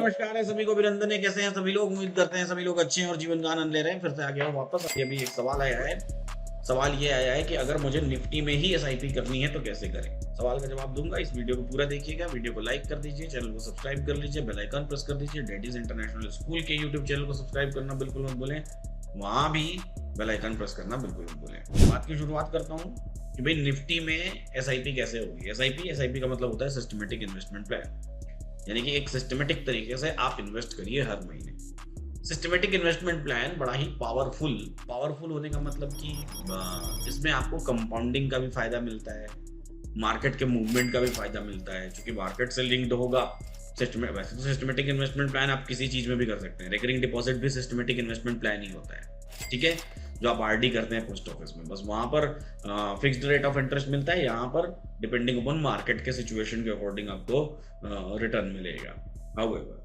नमस्कार है सभी को, अभिनंदन है। कैसे हैं सभी लोग? उम्मीद करते हैं सभी लोग अच्छे हैं और जीवन का आनंद ले रहे हैं। फिर से आ गया हूँ वापस। अभी एक सवाल आया है। सवाल ये आया है कि अगर मुझे निफ्टी में ही एसआईपी करनी है तो कैसे करें। सवाल का जवाब दूंगा। इस वीडियो को पूरा देखिएगा। वीडियो को लाइक कर दीजिए, चैनल को सब्सक्राइब कर लीजिए, बेल आइकन प्रेस कर दीजिए। डैडीज इंटरनेशनल स्कूल के यूट्यूब चैनल को सब्सक्राइब करना बिल्कुल मत भूलें। वहां भी बेल आइकन प्रेस करना बिल्कुल मत भूलें। बात की शुरुआत करता हूँ कि भाई निफ्टी में एसआईपी कैसे होगी। एसआईपी का मतलब होता है सिस्टमेटिक इन्वेस्टमेंट प्लान, यानी कि एक सिस्टमेटिक तरीके से आप इन्वेस्ट करिए हर महीने। सिस्टमेटिक इन्वेस्टमेंट प्लान बड़ा ही पावरफुल होने का मतलब कि इसमें आपको कंपाउंडिंग का भी फायदा मिलता है, मार्केट के मूवमेंट का भी फायदा मिलता है, क्योंकि मार्केट से लिंक्ड होगा। वैसे तो सिस्टमेटिक इन्वेस्टमेंट प्लान आप किसी चीज में भी कर सकते हैं। रिकरिंग डिपॉजिट भी सिस्टमेटिक इन्वेस्टमेंट प्लान ही होता है, ठीक है, जो आप आरडी करते हैं पोस्ट ऑफिस में। बस वहां पर फिक्स्ड रेट ऑफ इंटरेस्ट मिलता है। यहाँ पर डिपेंडिंग अपॉन मार्केट के सिचुएशन के अकॉर्डिंग आपको रिटर्न मिलेगा। हाउएवर,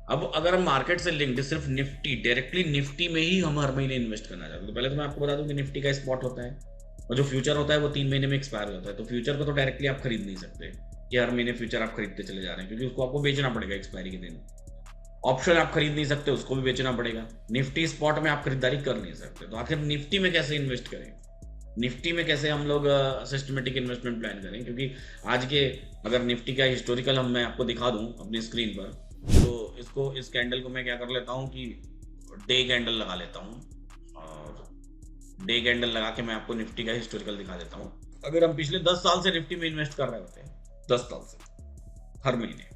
अब अगर हम मार्केट से लिंक्ड सिर्फ निफ्टी, डायरेक्टली निफ्टी में ही हम हर महीने इन्वेस्ट करना चाहते हैं, तो पहले तो मैं आपको बता दूं कि निफ्टी का स्पॉट होता है और जो फ्यूचर होता है वो 3 महीने में एक्सपायर हो जाता है। तो फ्यूचर को तो डायरेक्टली आप खरीद नहीं सकते कि हर महीने फ्यूचर आप खरीदते चले जा रहे हैं, क्योंकि उसको आपको बेचना पड़ेगा एक्सपायरी के दिन। ऑप्शन आप खरीद नहीं सकते, उसको भी बेचना पड़ेगा। निफ्टी स्पॉट में आप खरीदारी कर नहीं सकते। तो आखिर निफ्टी में कैसे इन्वेस्ट करें, निफ्टी में कैसे हम लोग सिस्टमेटिक इन्वेस्टमेंट प्लान करें। क्योंकि आज के अगर निफ्टी का हिस्टोरिकल मैं आपको दिखा दूं अपनी स्क्रीन पर, तो इस कैंडल को मैं क्या कर लेता हूं कि डे कैंडल लगा लेता हूं और डे कैंडल लगा के मैं आपको निफ्टी का हिस्टोरिकल दिखा देता हूं। अगर हम पिछले 10 साल से निफ्टी में इन्वेस्ट कर रहे होते हैं, 10 साल से हर महीने,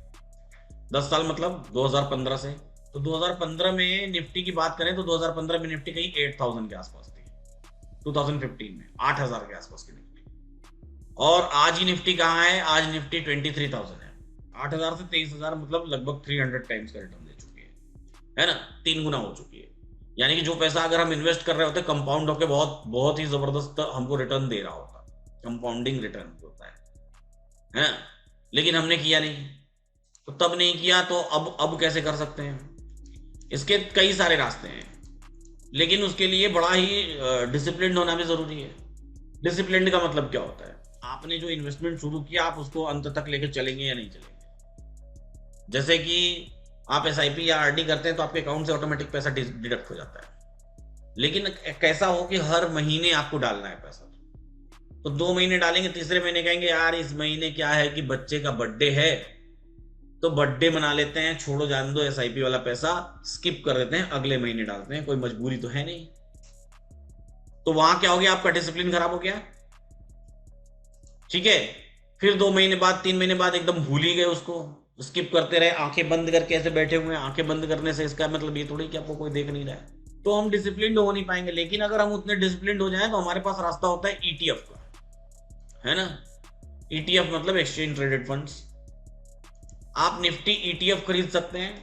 10 साल मतलब 2015 से, तो 2015 में निफ्टी की बात करें तो 2015 में निफ्टी कहीं 8000 के आसपास थी। 2015 में 8000 के आसपास की निफ्टी, और आज ही निफ्टी कहाँ है? आज निफ्टी 23000 है। 8000 से 23000 मतलब लगभग 300 टाइम्स का रिटर्न दे चुकी है ना, 3 गुना हो चुकी है। यानी कि जो पैसा अगर हम इन्वेस्ट कर रहे होते कंपाउंड होकर बहुत बहुत ही जबरदस्त हमको रिटर्न दे रहा होता, कंपाउंडिंग रिटर्न होता है ना? लेकिन हमने किया नहीं। तो तब नहीं किया तो अब कैसे कर सकते हैं? इसके कई सारे रास्ते हैं, लेकिन उसके लिए बड़ा ही डिसिप्लिन होना भी जरूरी है। डिसिप्लिन का मतलब क्या होता है? आपने जो इन्वेस्टमेंट शुरू किया आप उसको अंत तक लेके चलेंगे या नहीं चलेंगे। जैसे कि आप एसआईपी या आरडी करते हैं तो आपके अकाउंट से ऑटोमेटिक पैसा डिडक्ट हो जाता है, लेकिन कैसा हो कि हर महीने आपको डालना है पैसा। तो 2 महीने डालेंगे, तीसरे महीने कहेंगे यार इस महीने क्या है कि बच्चे का बर्थडे है, तो बर्थडे मना लेते हैं, छोड़ो जान दो, एसआईपी वाला पैसा स्किप कर देते हैं, अगले महीने डालते हैं, कोई मजबूरी तो है नहीं। तो वहां क्या हो गया? आपका डिसिप्लिन खराब हो गया, ठीक है। फिर 2 महीने बाद, 3 महीने बाद एकदम भूल ही गए, उसको स्किप करते रहे, आंखें बंद करके ऐसे बैठे हुए हैं। आंखें बंद करने से इसका मतलब ये थोड़ी कि आपको कोई देख नहीं रहा है, तो हम डिसिप्लिन हो नहीं पाएंगे। लेकिन अगर हम उतने डिसिप्लिन हो जाएं तो हमारे पास रास्ता होता है ईटीएफ का, है ना। ईटीएफ मतलब एक्सचेंज ट्रेडेड फंड्स। आप निफ्टी ईटीएफ खरीद सकते हैं।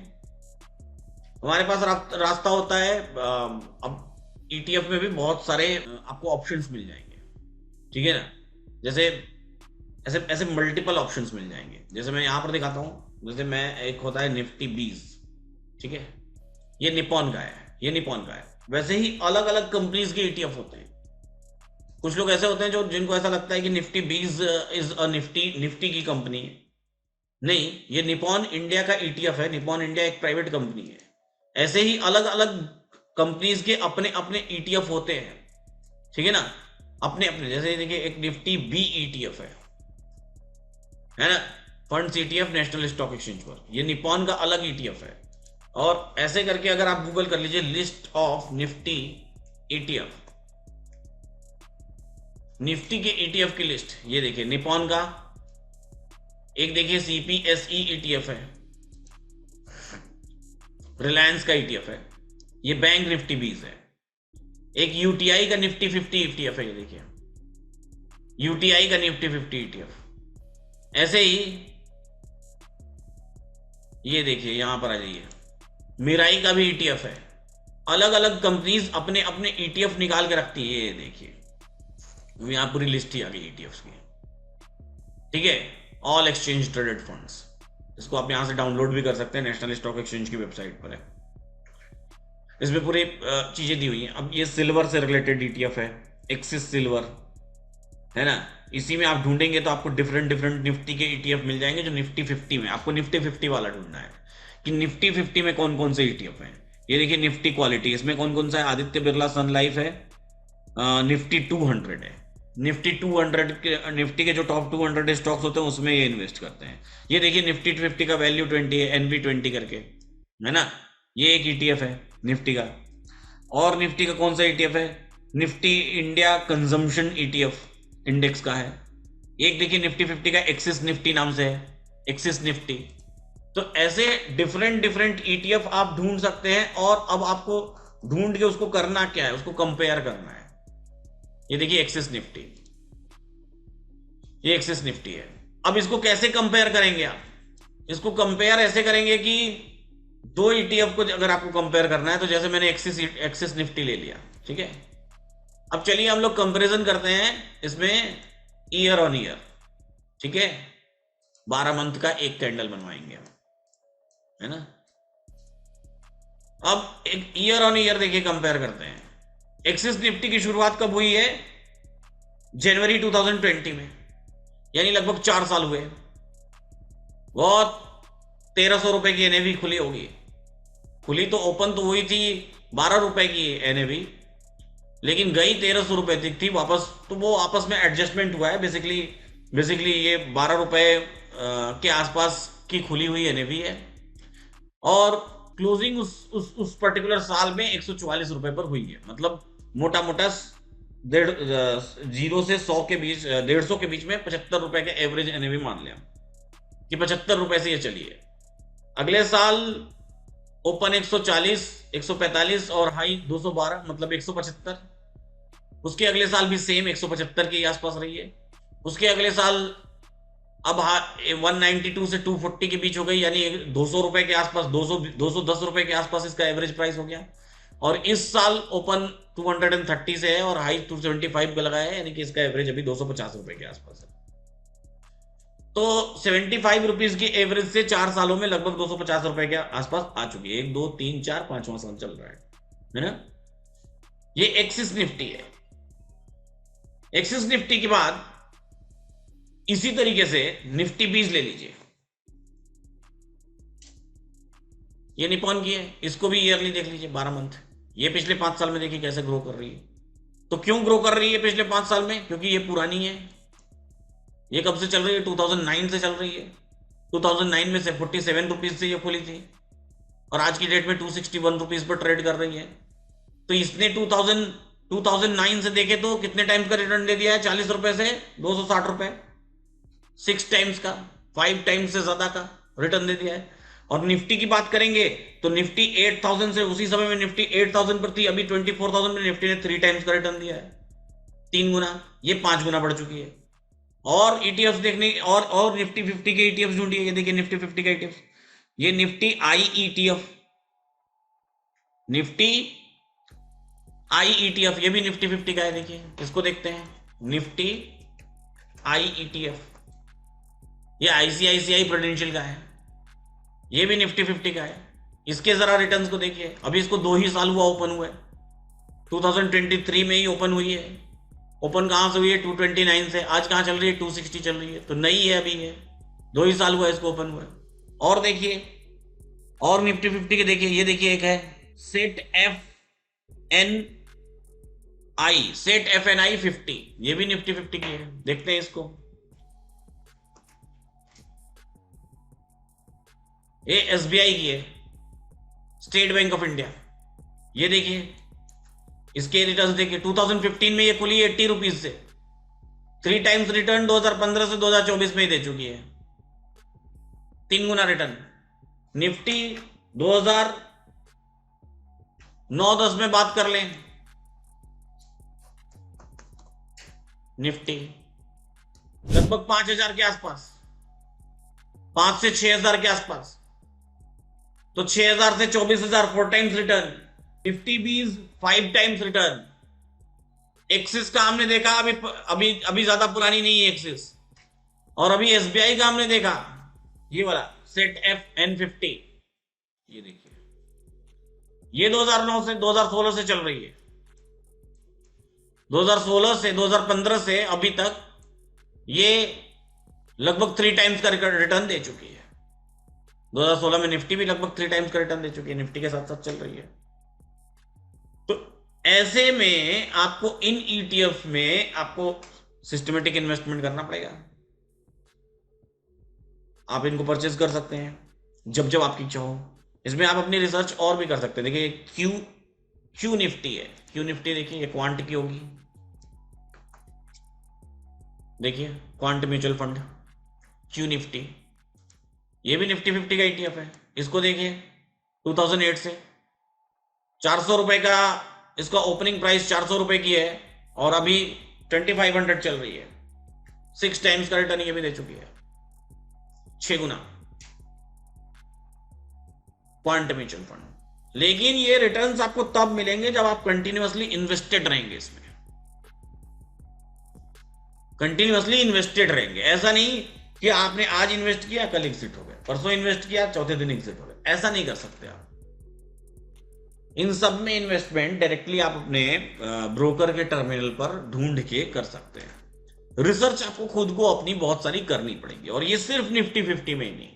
हमारे पास रास्ता होता है। अब ईटीएफ में भी बहुत सारे आपको ऑप्शंस मिल जाएंगे, ठीक है ना। जैसे ऐसे ऐसे मल्टीपल ऑप्शंस मिल जाएंगे। जैसे मैं यहां पर दिखाता हूं, जैसे मैं एक होता है निफ्टी 20, ठीक है, ये निपॉन का है, ये निपॉन का है। वैसे ही अलग अलग कंपनीज के ईटीएफ होते हैं। कुछ लोग ऐसे होते हैं जो जिनको ऐसा लगता है कि निफ्टी 20 इज अ निफ्टी की कंपनी है। नहीं, ये निपॉन इंडिया का ईटीएफ है। निपॉन इंडिया एक प्राइवेट कंपनी है। ऐसे ही अलग अलग कंपनीज के अपने अपने ईटीएफ होते हैं, ठीक है ना, अपने अपने। जैसे देखिए एक निफ्टी बी ईटीएफ है ना, funds ETF national stock exchange पर। ये निपॉन का अलग ईटीएफ है। और ऐसे करके अगर आप गूगल कर लीजिए list of Nifty ETF, Nifty के ईटीएफ की लिस्ट, ये देखिए निपॉन का एक, देखिए सीपीएसई ईटीएफ है, रिलायंस का ईटीएफ है, ये बैंक निफ्टी 20 है। एक यूटीआई का निफ्टी 50 ईटीएफ है, ये देखिए यूटीआई का निफ्टी 50 ईटीएफ। ऐसे ही ये देखिए यहां पर आ जाइए, मिराई का भी ईटीएफ है। अलग अलग कंपनीज अपने अपने ईटीएफ निकाल के रखती है। ये देखिए यहां पूरी लिस्ट ही आ गई ईटीएफ की, ठीक है। ऑल एक्सचेंज ट्रेडेड फंड्स, इसको आप यहां से डाउनलोड भी कर सकते हैं, नेशनल स्टॉक एक्सचेंज की वेबसाइट पर है। इसमें पूरी चीजें दी हुई हैं। अब ये सिल्वर से रिलेटेड ईटीएफ है, एक्सिस सिल्वर, है ना। इसी में आप ढूंढेंगे तो आपको डिफरेंट डिफरेंट निफ्टी के ईटीएफ मिल जाएंगे। जो निफ्टी 50 में, आपको निफ्टी 50 वाला ढूंढना है, कि निफ्टी 50 में कौन कौन से ईटीएफ हैं। ये देखिए निफ्टी क्वालिटी, इसमें कौन कौन सा है, आदित्य बिरला सन लाइफ है, निफ्टी 200 है, निफ्टी 200 के, निफ्टी के जो टॉप 200 स्टॉक्स होते हैं उसमें ये इन्वेस्ट करते हैं। ये देखिए निफ्टी 50 का वैल्यू 20 है, एनवी 20 करके, है ना, ये एक ईटीएफ है निफ्टी का। और निफ्टी का कौन सा ईटीएफ है, Nifty India consumption ETF index का है। एक देखिए निफ्टी 50 का एक्सिस निफ्टी नाम से है, एक्सिस निफ्टी। तो ऐसे डिफरेंट डिफरेंट ईटीएफ आप ढूंढ सकते हैं, और अब आपको ढूंढ के उसको करना क्या है, उसको कंपेयर करना है। ये देखिए एक्सिस निफ्टी, ये एक्सिस निफ्टी है। अब इसको कैसे कंपेयर करेंगे आप, इसको कंपेयर ऐसे करेंगे कि दो ईटीएफ को अगर आपको कंपेयर करना है, तो जैसे मैंने एक्सिस निफ्टी ले लिया, ठीक है। अब चलिए हम लोग कंपैरिजन करते हैं इसमें ईयर ऑन ईयर, ठीक है। 12 मंथ का एक कैंडल बनवाएंगे हम, है ना। अब एक ईयर ऑन ईयर देखिए कंपेयर करते हैं। एक्सिस निफ्टी की शुरुआत कब हुई है, जनवरी 2020 में, यानी लगभग 4 साल हुए। बहुत 1300 रुपए की एनएवी खुली होगी, खुली तो ओपन तो हुई थी 12 रुपए की एनएवी, लेकिन गई 1300 रुपए तक थी वापस, तो वो आपस में एडजस्टमेंट हुआ है। बेसिकली ये 12 रुपए के आसपास की खुली हुई एनएवी है, और क्लोजिंग उस पर्टिकुलर साल में 144 रुपए पर हुई है। मतलब मोटा मोटा 0 से 100 के बीच, 150 के बीच में 75 रुपए के एवरेज एनएवी मान लिया कि 75 रुपए से ये चली है। अगले साल ओपन 140, 145 और हाई 212, मतलब 175। उसके अगले साल भी सेम 175 के आसपास रही है। उसके अगले साल अब 192 से 240 के बीच हो गई, यानी 200 रुपए के आसपास, 210 रुपए के आसपास इसका एवरेज प्राइस हो गया। और इस साल ओपन 230 से है और हाई 275 का लगाया है, यानी कि इसका एवरेज अभी 250 रुपए के आसपास है। तो 75 रुपीज की एवरेज से 4 सालों में लगभग 250 रुपए के आसपास आ चुकी है। 1 2 3 4 5वां साल चल रहा है ना। ये एक्सिस निफ्टी है। एक्सिस निफ्टी के बाद इसी तरीके से निफ्टी 20 ले लीजिए, ये निपॉन की है, इसको भी ईयरली देख लीजिए 12 मंथ। ये पिछले 5 साल में देखिए कैसे ग्रो कर रही है। तो क्यों ग्रो कर रही है पिछले 5 साल में, क्योंकि ये पुरानी है। ये कब से चल रही है, 2009 से चल रही है। 2009 में से 47 रुपीज से ये खुली थी, और आज की डेट में 261 रुपीज पर ट्रेड कर रही है। तो इसने 2009 से देखे तो कितने टाइम्स का रिटर्न दे दिया है, 40 रुपए से 260 रुपए, 6 टाइम्स का, 5 टाइम्स से ज्यादा का रिटर्न दे दिया है। और निफ्टी की बात करेंगे तो निफ्टी 8000 से, उसी समय में निफ्टी 8000 पर थी, अभी 24000 में निफ्टी ने 3 टाइम्स का रिटर्न दिया है, 3 गुना, ये 5 गुना बढ़ चुकी है। और ईटीएफ देखने, और निफ्टी 50 के ईटीएफ ढूंढिए। ये देखिए निफ्टी 50 का ईटीएफ, ये निफ्टी आई ईटीएफ, निफ्टी आई ईटीएफ, ये भी निफ्टी 50 का है। देखिए इसको देखते हैं, निफ्टी आई ईटीएफ, ये आईसीआईसीआई प्रूडेंशियल का है, ये भी निफ्टी 50 का है। इसके जरा रिटर्न्स को देखिए, अभी इसको 2 ही साल हुआ ओपन हुआ है, 2023 में ही ओपन हुई है। ओपन कहां से हुई है, 229 से, आज कहां चल रही है, 260 चल रही है। तो नई है अभी, ये 2 ही साल हुआ है इसको ओपन हुआ है। और देखिए, और निफ्टी 50 के देखिए, ये देखिए एक है सेट एफ एन आई, सेट एफ एन आई 50, ये भी निफ्टी 50 की है। देखते हैं इसको, ये एसबीआई की है, स्टेट बैंक ऑफ इंडिया। ये देखिए इसके रिटर्न देखिए, 2015 में ये खुली 80 रुपीज से, 3 टाइम्स रिटर्न 2015 से 2024 में ही दे चुकी है, 3 गुना रिटर्न। निफ्टी 2009-10 में बात कर लें, निफ्टी लगभग 5000 के आसपास, 5 से 6000 के आसपास। तो 6000 से 24000, 4 times return. Nifty 20 5 times return. Axis का हमने देखा, अभी ज्यादा पुरानी नहीं है एक्सिस। और अभी एसबीआई का हमने देखा, ये वाला सेट एफ एन 50, ये देखिए, ये 2009 से 2016 से चल रही है, 2016 से 2015 से अभी तक ये लगभग 3 टाइम्स का रिटर्न दे चुकी है। 2016 में निफ्टी भी लगभग 3 टाइम्स का रिटर्न दे चुकी है, निफ्टी के साथ साथ चल रही है। तो ऐसे में आपको इन ईटीएफ में आपको सिस्टमेटिक इन्वेस्टमेंट करना पड़ेगा। आप इनको परचेज कर सकते हैं जब जब आपकी इच्छा हो। इसमें आप अपनी रिसर्च और भी कर सकते हैं। देखिए क्यू निफ्टी है, क्यू निफ्टी देखिए, ये क्वांट की होगी। देखिए quant mutual fund Q Nifty, ये भी निफ्टी 50 का ईटीएफ है। इसको देखिए 2008 से 400 रुपए का इसका ओपनिंग प्राइस 400 रुपए की है और अभी 2500 चल रही है। 6 टाइम्स का रिटर्न ये भी दे चुकी है, 6 गुना क्वांट म्यूचुअल फंड। लेकिन ये रिटर्न्स आपको तब मिलेंगे जब आप कंटिन्यूअसली इन्वेस्टेड रहेंगे, इसमें कंटिन्यूअसली इन्वेस्टेड रहेंगे। ऐसा नहीं कि आपने आज इन्वेस्ट किया कल एग्जिट हो गए, परसों इन्वेस्ट किया चौथे दिन एग्जिट हो गए, ऐसा नहीं कर सकते आप। इन सब में इन्वेस्टमेंट डायरेक्टली आप अपने ब्रोकर के टर्मिनल पर ढूंढ के कर सकते हैं। रिसर्च आपको खुद को अपनी बहुत सारी करनी पड़ेगी, और ये सिर्फ निफ्टी 50 में ही नहीं,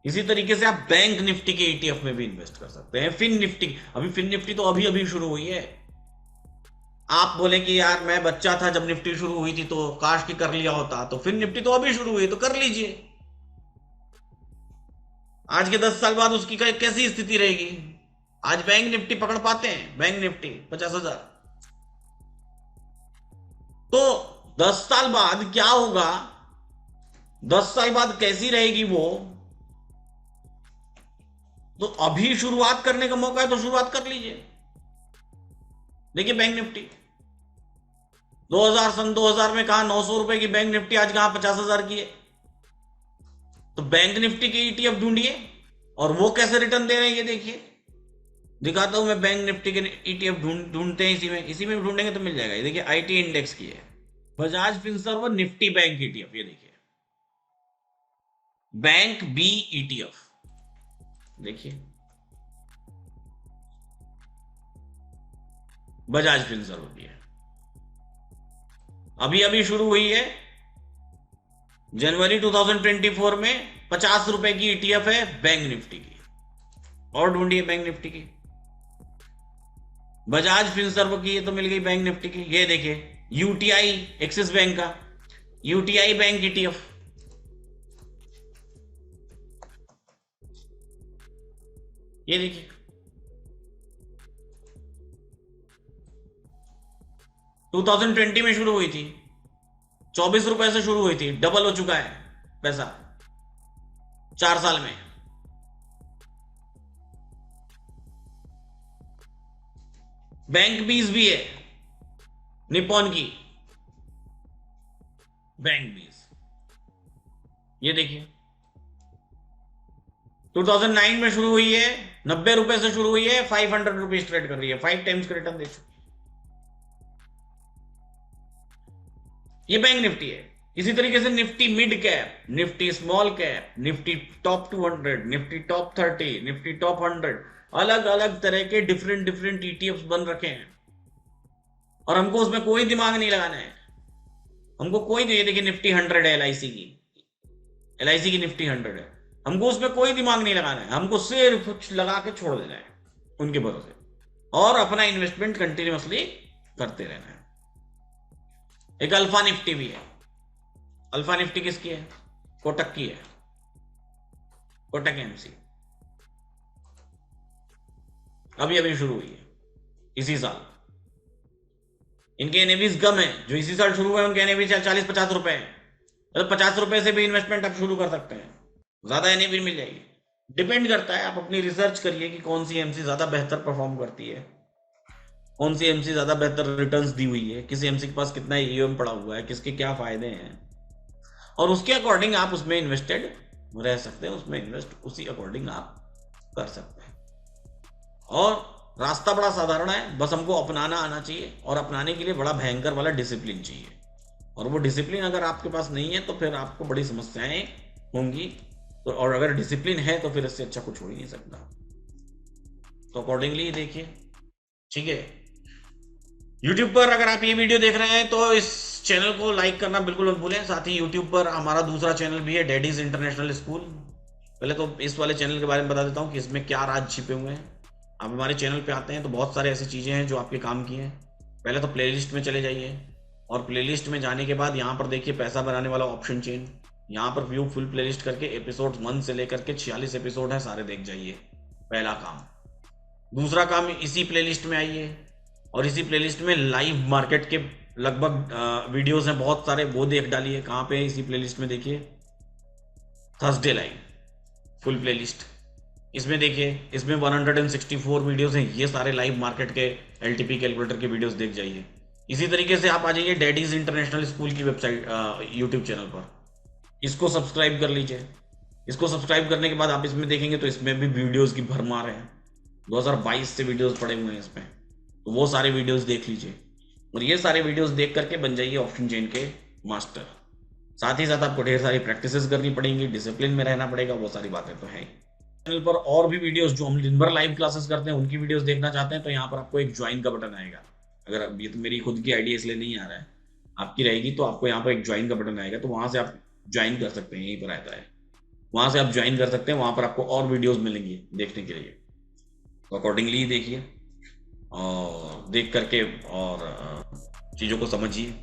इसी तरीके से आप बैंक निफ्टी के ईटीएफ में भी इन्वेस्ट कर सकते हैं। फिन निफ्टी, अभी फिन निफ्टी तो अभी अभी शुरू हुई है। आप बोले कि यार मैं बच्चा था जब निफ्टी शुरू हुई थी, तो काश की कर लिया होता, तो फिन निफ्टी तो अभी शुरू हुई, तो कर लीजिए। आज के 10 साल बाद उसकी कैसी स्थिति रहेगी? आज बैंक निफ्टी पकड़ पाते हैं, बैंक निफ्टी 50,000, तो 10 साल बाद क्या होगा, 10 साल बाद कैसी रहेगी वो? तो अभी शुरुआत करने का मौका है, तो शुरुआत कर लीजिए। देखिए बैंक निफ्टी 2000 में कहा 900 रुपए की बैंक निफ्टी, आज कहां 50,000 की है। तो बैंक निफ्टी के ईटीएफ ढूंढिए और वो कैसे रिटर्न दे रहे हैं ये देखिए। दिखाता हूं मैं बैंक निफ्टी के ईटीएफ ढूंढते हैं, इसी में ढूंढेंगे तो मिल जाएगा। ये देखिए आईटी इंडेक्स की है, Bajaj Finserv Nifty bank ETF, ये देखिए बैंक बी ईटीएफ, देखिए बजाज फिनसर्व की है, अभी अभी शुरू हुई है। जनवरी 2024 में 50 रुपए की ईटीएफ है बैंक निफ्टी की। और ढूंढिए बैंक निफ्टी की, बजाज फिनसर्व की, ये तो मिल गई बैंक निफ्टी की। ये देखिए यूटीआई, एक्सिस बैंक का यूटीआई बैंक ईटीएफ, ये देखिए टू 2020 में शुरू हुई थी, 24 रुपए से शुरू हुई थी, डबल हो चुका है पैसा 4 साल में। बैंक बीज भी है निपॉन की, बैंक बीज, ये देखिए 2009 में शुरू हुई है, 90 रुपए से शुरू हुई है, 500 रुपीज ट्रेड कर रही है, 5 टाइम्स का रिटर्न दे चुकी है। ये बैंक निफ्टी है। इसी तरीके से Nifty mid cap, Nifty small cap, Nifty top 200, Nifty top 30, Nifty top 100, अलग अलग तरह के डिफरेंट ईटीएफ्स बन रखे हैं, और हमको उसमें कोई दिमाग नहीं लगाना है। हमको कोई नहीं, देखिए निफ्टी 100 है एलआईसी की निफ्टी 100 है, हमको उसमें कोई दिमाग नहीं लगाना है, हमको सिर्फ कुछ लगा के छोड़ देना है उनके भरोसे, और अपना इन्वेस्टमेंट कंटिन्यूअसली करते रहना है। एक अल्फा निफ्टी भी है। अल्फा निफ्टी किसकी है? कोटक की है, कोटक एमसी, अभी अभी शुरू हुई है इसी साल। इनके एनएवीज कम है, जो इसी साल शुरू हुए उनके एनएवी 40-50 रुपए है, मतलब 50 रुपए से भी इन्वेस्टमेंट आप शुरू कर सकते हैं, ज्यादा एनएवी मिल जाएगी। डिपेंड करता है, आप अपनी रिसर्च करिए कि कौन सी एमसी ज्यादा बेहतर परफॉर्म करती है, कौन सी एमसी ज्यादा बेहतर रिटर्न्स दी हुई है, किसी एमसी के पास कितना ईएम पड़ा हुआ है, किसके क्या फायदे हैं, और उसके अकॉर्डिंग आप उसमें इन्वेस्टेड रह सकते हैं, उसमें इन्वेस्ट उसी अकॉर्डिंग आप कर सकते हैं। और रास्ता बड़ा साधारण है, बस हमको अपनाना आना चाहिए, और अपनाने के लिए बड़ा भयंकर वाला डिसिप्लिन चाहिए, और वो डिसिप्लिन अगर आपके पास नहीं है तो फिर आपको बड़ी समस्याएं होंगी। तो और अगर डिसिप्लिन है तो फिर इससे अच्छा कुछ हो ही नहीं सकता। तो अकॉर्डिंगली देखिए, ठीक है। यूट्यूब पर अगर आप ये वीडियो देख रहे हैं तो इस चैनल को लाइक करना बिल्कुल मत भूलें। साथ ही यूट्यूब पर हमारा दूसरा चैनल भी है, डैडीज इंटरनेशनल स्कूल, पहले तो इस वाले चैनल के बारे में बता देता हूँ कि इसमें क्या राज छिपे हुए हैं। आप हमारे चैनल पे आते हैं तो बहुत सारे ऐसी चीज़ें हैं जो आपके काम की हैं। पहले तो प्लेलिस्ट में चले जाइए और प्लेलिस्ट में जाने के बाद यहाँ पर देखिए पैसा बनाने वाला ऑप्शन चेन, यहाँ पर व्यू फुल प्लेलिस्ट करके एपिसोड 1 से लेकर के 46 एपिसोड हैं, सारे देख जाइए। पहला काम। दूसरा काम, इसी प्लेलिस्ट में आइए और इसी प्लेलिस्ट में लाइव मार्केट के लगभग वीडियोस हैं बहुत सारे, वो देख डालिए। कहाँ पे? इसी प्लेलिस्ट में देखिए, थर्सडे लाइव फुल प्लेलिस्ट। इसमें देखिए, इसमें 164 वीडियोस हैं, ये सारे लाइव मार्केट के एलटीपी कैलकुलेटर के वीडियोस देख जाइए। इसी तरीके से आप आ जाइए डैडीज इंटरनेशनल स्कूल की वेबसाइट यूट्यूब चैनल पर, इसको सब्सक्राइब कर लीजिए। इसको सब्सक्राइब करने के बाद आप इसमें देखेंगे तो इसमें भी वीडियोस की भरमार है। 2022 से वीडियोस पड़े हुए हैं इसमें, तो वो सारे वीडियोस देख लीजिए और ये सारे वीडियोस देख करके बन जाइए ऑप्शन चेन के मास्टर। साथ ही साथ आपको ढेर सारी प्रैक्टिसेस करनी पड़ेंगी, डिसिप्लिन में रहना पड़ेगा, वो सारी बातें तो है। चैनल पर और भी वीडियोस जो हम दिन भर लाइव क्लासेस करते हैं उनकी वीडियोस देखना चाहते हैं तो यहाँ पर आपको एक ज्वाइन का बटन आएगा। अगर ये तो मेरी खुद की आईडी इसलिए नहीं आ रहा है, आपकी रहेगी तो आपको यहाँ पर एक ज्वाइन का बटन आएगा, तो वहाँ से आप ज्वाइन कर सकते हैं, यहीं पर आता है, वहाँ से आप ज्वाइन कर सकते हैं। वहाँ पर आपको और वीडियोस मिलेंगी देखने के लिए, तो अकॉर्डिंगली देखिए और देख करके और चीज़ों को समझिए।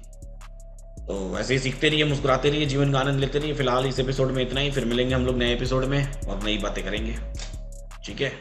तो वैसे ही सीखते रहिए, मुस्कुराते रहिए, जीवन का आनंद लेते रहिए। फिलहाल इस एपिसोड में इतना ही, फिर मिलेंगे हम लोग नए एपिसोड में और नई बातें करेंगे। ठीक है।